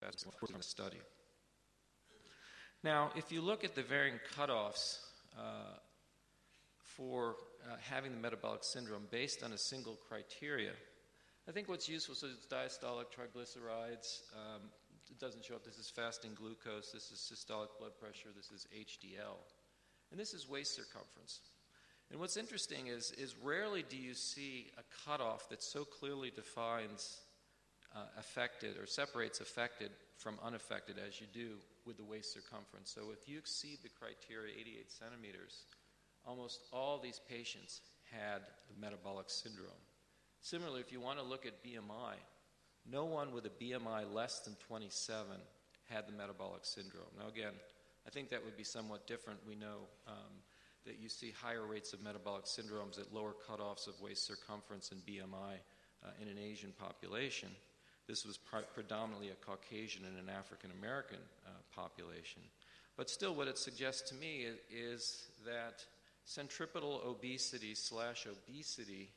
cardiovascular study. Now, if you look at the varying cutoffs for having the metabolic syndrome based on a single criteria, I think what's useful is diastolic triglycerides. It doesn't show up. This is fasting glucose. This is systolic blood pressure. This is HDL. And this is waist circumference. And what's interesting is rarely do you see a cutoff that so clearly defines affected or separates affected from unaffected as you do with the waist circumference. So if you exceed the criteria 88 centimeters, almost all these patients had the metabolic syndrome. Similarly, if you want to look at BMI, no one with a BMI less than 27 had the metabolic syndrome. Now again, I think that would be somewhat different. We know that you see higher rates of metabolic syndromes at lower cutoffs of waist circumference and BMI in an Asian population. This was predominantly a Caucasian and an African American population. But still, what it suggests to me is that centripetal obesity / obesity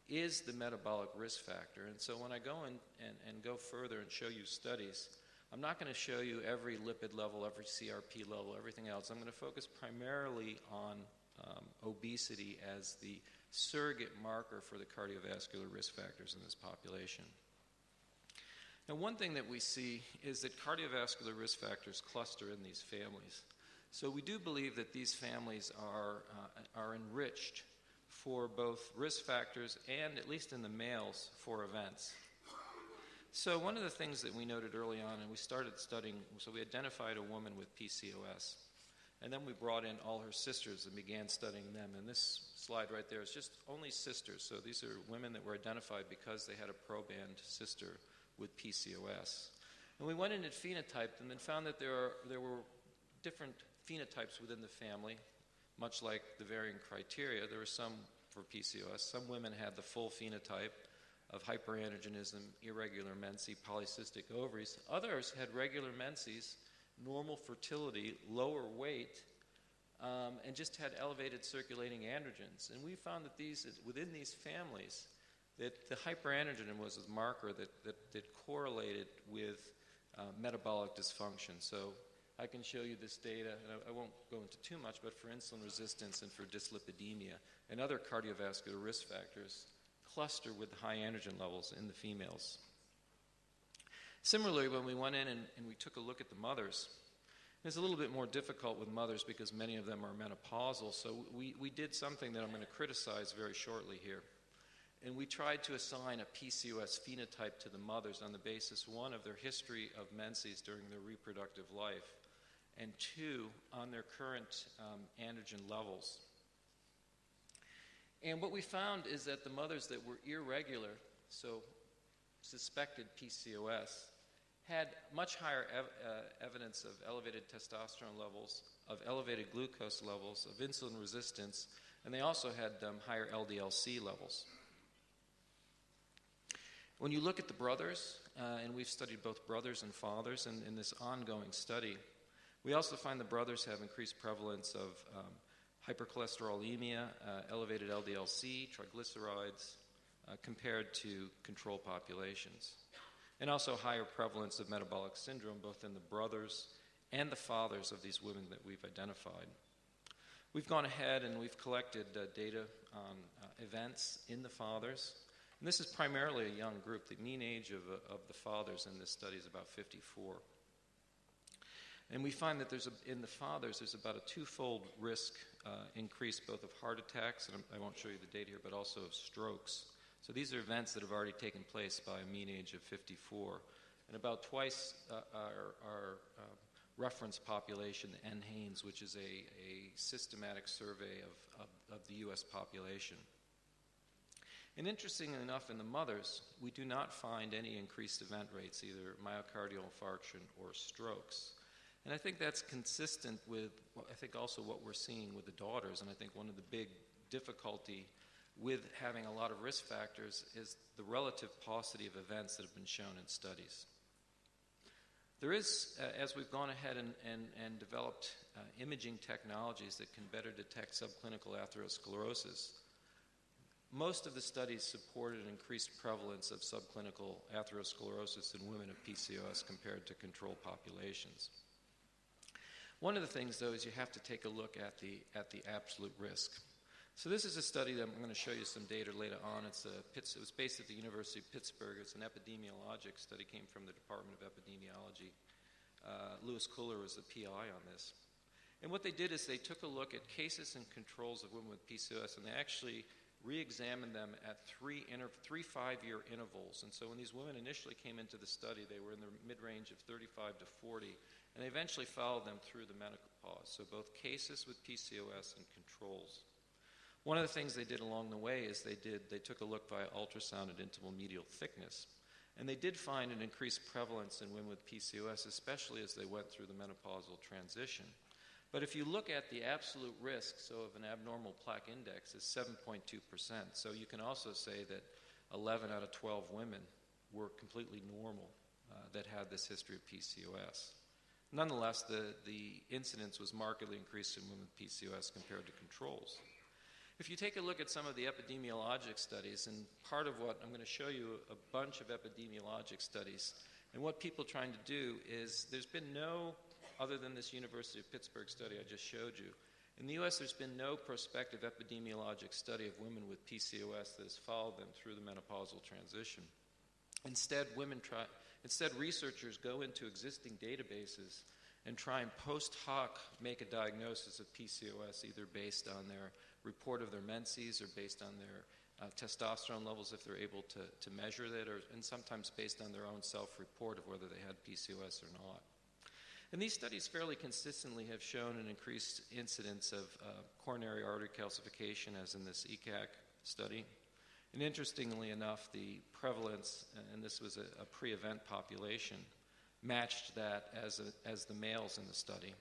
is the metabolic risk factor. And so when I go and go further and show you studies, I'm not going to show you every lipid level, every CRP level, everything else. I'm going to focus primarily on obesity as the surrogate marker for the cardiovascular risk factors in this population. Now, one thing that we see is that cardiovascular risk factors cluster in these families. So we do believe that these families are enriched for both risk factors and, at least in the males, for events. So one of the things that we noted early on, and we started studying, so we identified a woman with PCOS, and then we brought in all her sisters and began studying them. And this slide right there is just only sisters. So these are women that were identified because they had a proband sister with PCOS. And we went in and phenotyped and then found that there were different phenotypes within the family, much like the varying criteria. There were some for PCOS. Some women had the full phenotype of hyperandrogenism, irregular menses, polycystic ovaries. Others had regular menses, normal fertility, lower weight, and just had elevated circulating androgens. And we found that within these families, that the hyperandrogen was a marker that correlated with metabolic dysfunction. So I can show you this data, and I won't go into too much, but for insulin resistance and for dyslipidemia and other cardiovascular risk factors cluster with high androgen levels in the females. Similarly, when we went in and we took a look at the mothers, it's a little bit more difficult with mothers because many of them are menopausal, so we did something that I'm going to criticize very shortly here. And we tried to assign a PCOS phenotype to the mothers on the basis, one, of their history of menses during their reproductive life, and two, on their current androgen levels. And what we found is that the mothers that were irregular, so suspected PCOS, had much higher evidence of elevated testosterone levels, of elevated glucose levels, of insulin resistance, and they also had higher LDL-C levels. When you look at the brothers, and we've studied both brothers and fathers in this ongoing study, we also find the brothers have increased prevalence of hypercholesterolemia, elevated LDL-C, triglycerides, compared to control populations. And also higher prevalence of metabolic syndrome, both in the brothers and the fathers of these women that we've identified. We've gone ahead and we've collected data on events in the fathers. And this is primarily a young group. The mean age of the fathers in this study is about 54. And we find that in the fathers, there's about a twofold risk increase, both of heart attacks, and I won't show you the data here, but also of strokes. So these are events that have already taken place by a mean age of 54. And about twice our reference population, the NHANES, which is a systematic survey of the U.S. population. And interestingly enough, in the mothers, we do not find any increased event rates, either myocardial infarction or strokes. And I think that's consistent with, I think also what we're seeing with the daughters. And I think one of the big difficulty with having a lot of risk factors is the relative paucity of events that have been shown in studies. There is, as we've gone ahead and developed imaging technologies that can better detect subclinical atherosclerosis, most of the studies supported an increased prevalence of subclinical atherosclerosis in women of PCOS compared to control populations. One of the things, though, is you have to take a look at the absolute risk. So this is a study that I'm going to show you some data later on. It was based at the University of Pittsburgh. It's an epidemiologic study, came from the Department of Epidemiology. Lewis Kuller was the PI on this. And what they did is they took a look at cases and controls of women with PCOS, and they actually re-examined them at three 5-year intervals. And so when these women initially came into the study, they were in the mid-range of 35 to 40, and they eventually followed them through the menopause. So both cases with PCOS and controls. One of the things they did along the way is they took a look via ultrasound at intimal medial thickness. And they did find an increased prevalence in women with PCOS, especially as they went through the menopausal transition. But if you look at the absolute risk, so of an abnormal plaque index, is 7.2%. So you can also say that 11 out of 12 women were completely normal that had this history of PCOS. Nonetheless, the incidence was markedly increased in women with PCOS compared to controls. If you take a look at some of the epidemiologic studies, and part of what I'm going to show you a bunch of epidemiologic studies, and what people are trying to do is there's been no, other than this University of Pittsburgh study I just showed you, in the U.S. there's been no prospective epidemiologic study of women with PCOS that has followed them through the menopausal transition. Instead, researchers go into existing databases and try and post hoc make a diagnosis of PCOS, either based on their report of their menses or based on their testosterone levels if they're able to measure that, and sometimes based on their own self-report of whether they had PCOS or not. And these studies fairly consistently have shown an increased incidence of coronary artery calcification, as in this ECAC study. And interestingly enough, the prevalence, and this was a pre-event population, matched that as the males in the study.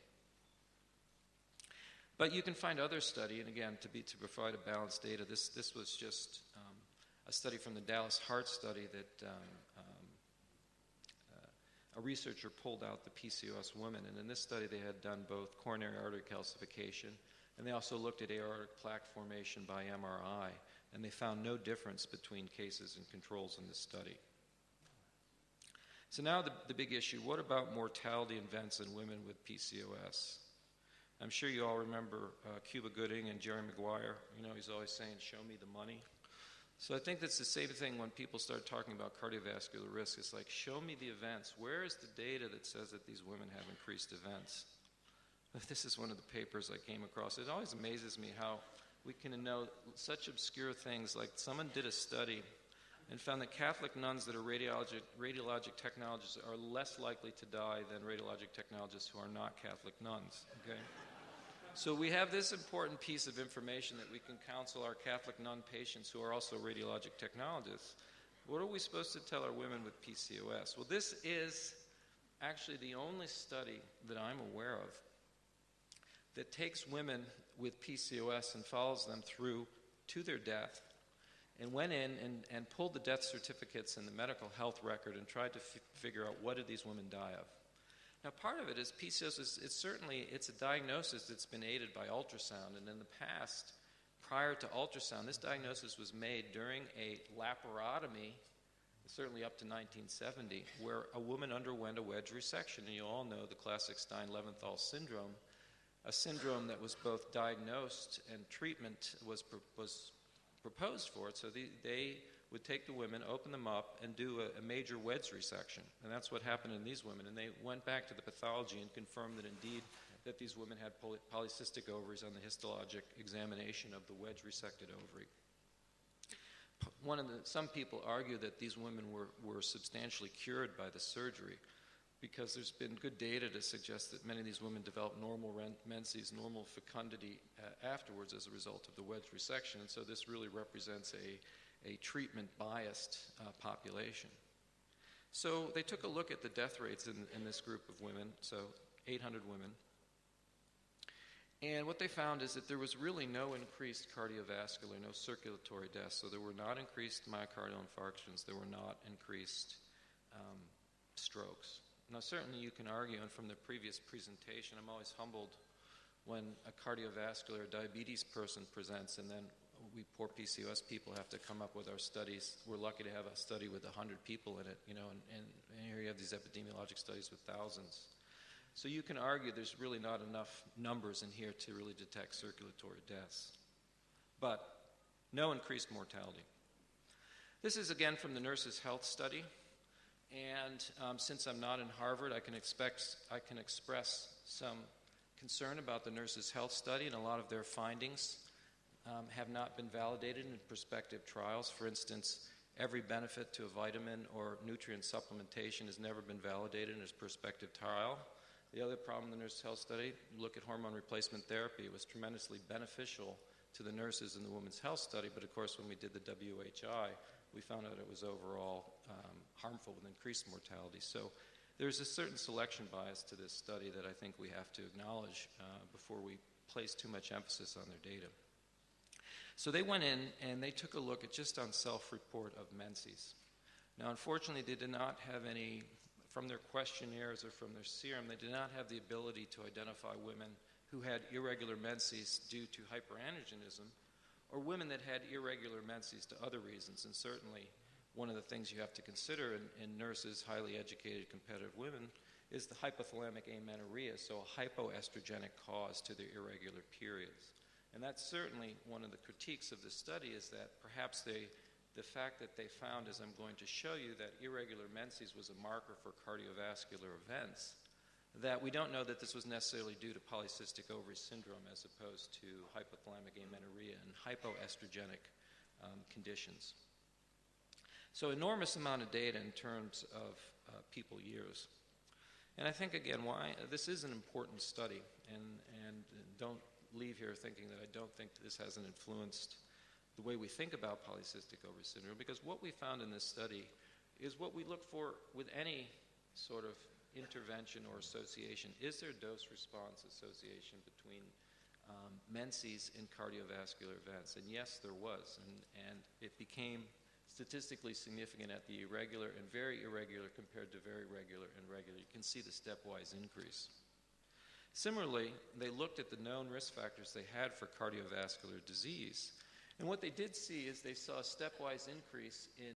But you can find other study, and again, to provide a balanced data, this was just a study from the Dallas Heart Study that a researcher pulled out the PCOS women, and in this study they had done both coronary artery calcification, and they also looked at aortic plaque formation by MRI, and they found no difference between cases and controls in this study. So now the big issue, what about mortality events in women with PCOS? I'm sure you all remember Cuba Gooding and Jerry Maguire. You know, he's always saying, show me the money. So I think that's the same thing when people start talking about cardiovascular risk. It's like, show me the events. Where is the data that says that these women have increased events? This is one of the papers I came across. It always amazes me how we can know such obscure things. Like someone did a study and found that Catholic nuns that are radiologic technologists are less likely to die than radiologic technologists who are not Catholic nuns. Okay? So we have this important piece of information that we can counsel our Catholic nun patients who are also radiologic technologists. What are we supposed to tell our women with PCOS? Well, this is actually the only study that I'm aware of that takes women with PCOS and follows them through to their death, and went in and pulled the death certificates and the medical health record and tried to figure out what did these women die of. Now, part of it is PCOS, it's a diagnosis that's been aided by ultrasound, and in the past, prior to ultrasound, this diagnosis was made during a laparotomy, certainly up to 1970, where a woman underwent a wedge resection, and you all know the classic Stein-Leventhal syndrome, a syndrome that was both diagnosed and treatment was proposed for it. So they would take the women, open them up, and do a major wedge resection. And that's what happened in these women. And they went back to the pathology and confirmed that indeed that these women had polycystic ovaries on the histologic examination of the wedge resected ovary. Some people argue that these women were substantially cured by the surgery, because there's been good data to suggest that many of these women develop normal menses, normal fecundity afterwards as a result of the wedge resection. And so this really represents a treatment-biased population. So they took a look at the death rates in this group of women, so 800 women. And what they found is that there was really no increased cardiovascular, no circulatory deaths. So there were not increased myocardial infarctions. There were not increased strokes. Now, certainly you can argue, and from the previous presentation, I'm always humbled when a cardiovascular diabetes person presents, and then we poor PCOS people have to come up with our studies. We're lucky to have a study with 100 people in it, and here you have these epidemiologic studies with thousands. So you can argue there's really not enough numbers in here to really detect circulatory deaths. But no increased mortality. This is again from the Nurses' Health Study, and since I'm not in Harvard, I can express some concern about the Nurses' Health Study, and a lot of their findings have not been validated in prospective trials. For instance, every benefit to a vitamin or nutrient supplementation has never been validated in a prospective trial. The other problem in the Nurses' Health Study, look at hormone replacement therapy. It was tremendously beneficial to the nurses in the Women's Health Study, but of course when we did the WHI, we found out it was overall harmful with increased mortality. So there's a certain selection bias to this study that I think we have to acknowledge before we place too much emphasis on their data. So they went in and they took a look at just on self-report of menses. Now, unfortunately, they did not have any, from their questionnaires or from their serum, they did not have the ability to identify women who had irregular menses due to hyperandrogenism, or women that had irregular menses to other reasons. And certainly, one of the things you have to consider in nurses, highly educated, competitive women, is the hypothalamic amenorrhea, so a hypoestrogenic cause to their irregular periods. And that's certainly one of the critiques of the study, is that perhaps the fact that they found, as I'm going to show you, that irregular menses was a marker for cardiovascular events, that we don't know that this was necessarily due to polycystic ovary syndrome as opposed to hypothalamic amenorrhea and hypoestrogenic conditions. So enormous amount of data in terms of people years. And I think, again, why this is an important study, and don't leave here thinking that I don't think this hasn't influenced the way we think about polycystic ovary syndrome, because what we found in this study is what we look for with any sort of intervention or association. Is there dose-response association between menses and cardiovascular events? And yes, there was, and it became statistically significant at the irregular and very irregular compared to very regular and regular. You can see the stepwise increase. Similarly, they looked at the known risk factors they had for cardiovascular disease, and what they did see is they saw a stepwise increase in